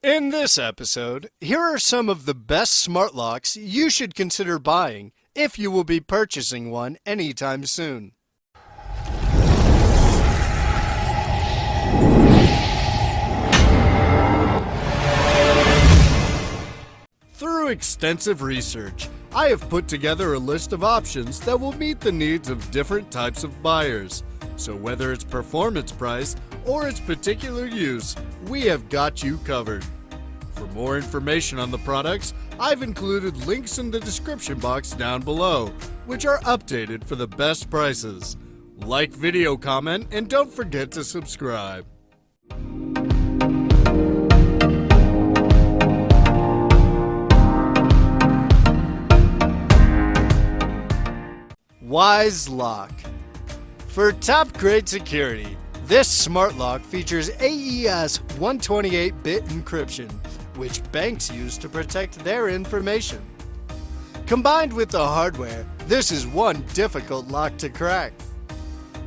In this episode, here are some of the best smart locks you should consider buying if you will be purchasing one anytime soon. Through extensive research, I have put together a list of options that will meet the needs of different types of buyers. So whether it's performance price or its particular use, we have got you covered. For more information on the products, I've included links in the description box down below, which are updated for the best prices. Like, video, comment, and don't forget to subscribe. WiseLock. For top-grade security, this smart lock features AES 128-bit encryption, which banks use to protect their information. Combined with the hardware, this is one difficult lock to crack.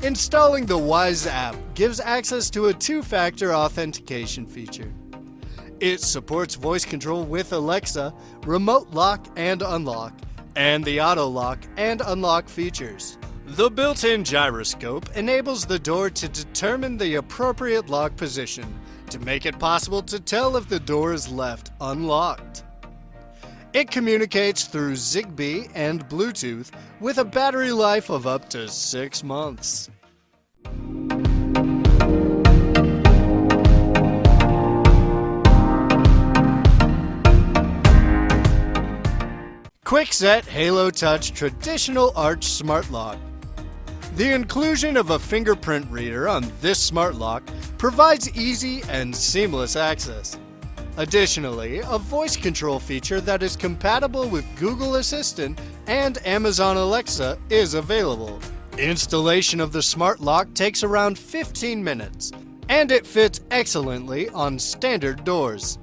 Installing the Wise app gives access to a two-factor authentication feature. It supports voice control with Alexa, remote lock and unlock, and the auto lock and unlock features. The built-in gyroscope enables the door to determine the appropriate lock position to make it possible to tell if the door is left unlocked. It communicates through Zigbee and Bluetooth with a battery life of up to 6 months. Kwikset Halo Touch Traditional Arch Smart Lock. The inclusion of a fingerprint reader on this smart lock provides easy and seamless access. Additionally, a voice control feature that is compatible with Google Assistant and Amazon Alexa is available. Installation of the smart lock takes around 15 minutes, and it fits excellently on standard doors.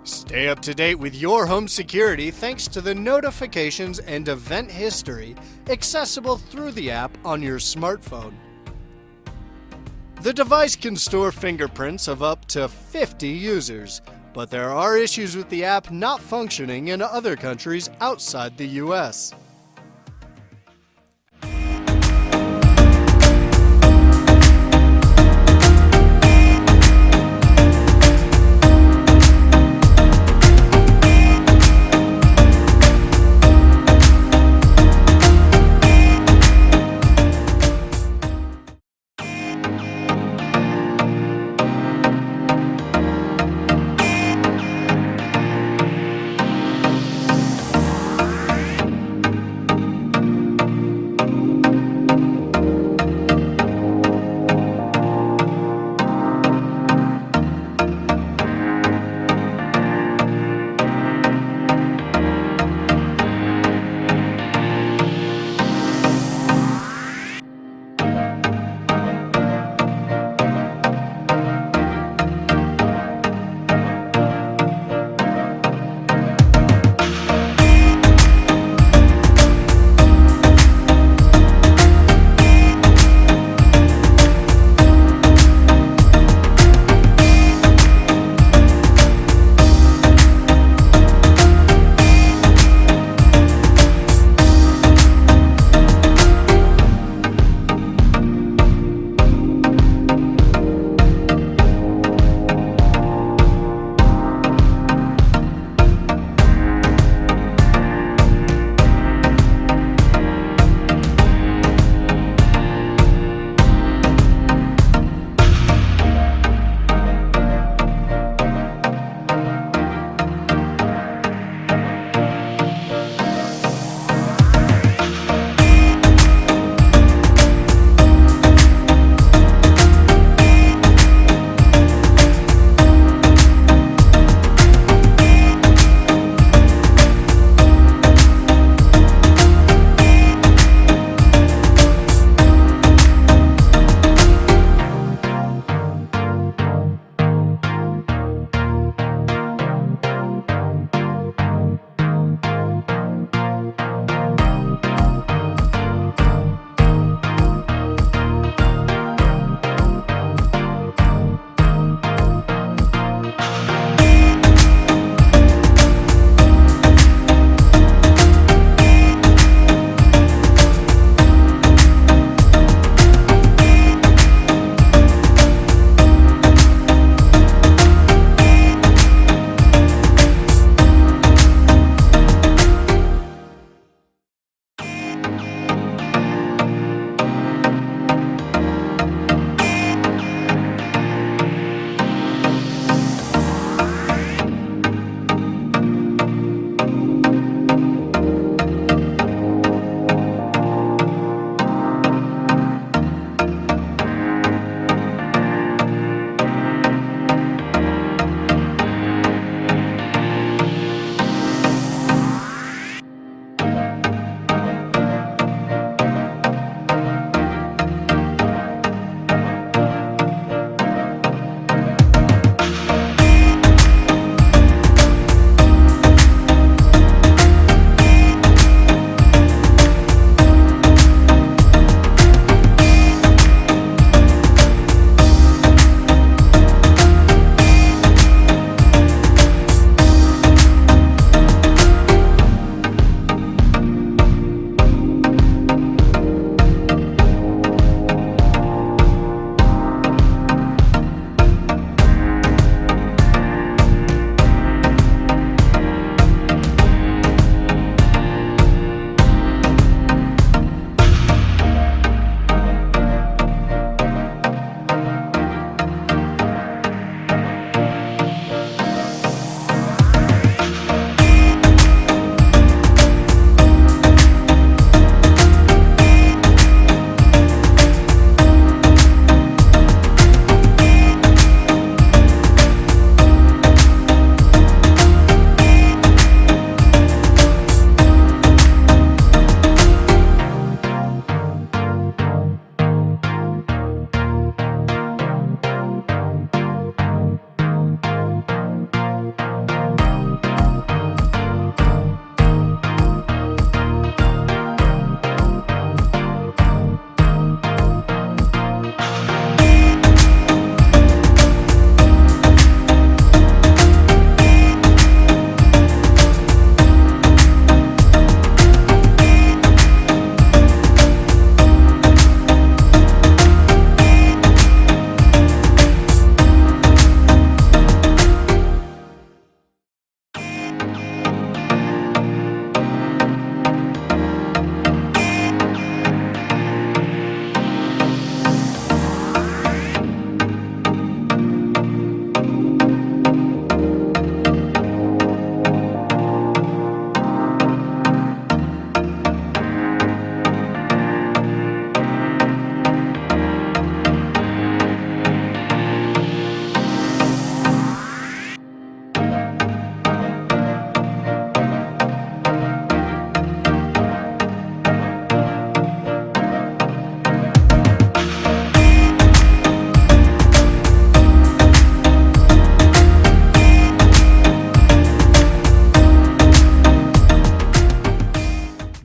Stay up to date with your home security thanks to the notifications and event history accessible through the app on your smartphone. The device can store fingerprints of up to 50 users, but there are issues with the app not functioning in other countries outside the US.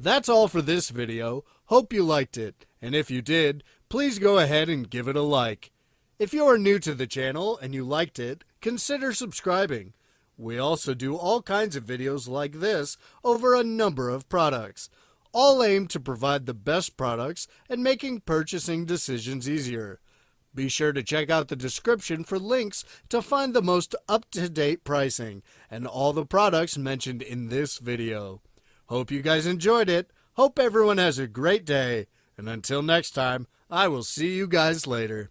That's all for this video. Hope you liked it, and if you did, please go ahead and give it a like. If you are new to the channel and you liked it, consider subscribing. We also do all kinds of videos like this over a number of products, all aimed to provide the best products and making purchasing decisions easier. Be sure to check out the description for links to find the most up-to-date pricing and all the products mentioned in this video. Hope you guys enjoyed it. Hope everyone has a great day. And until next time, I will see you guys later.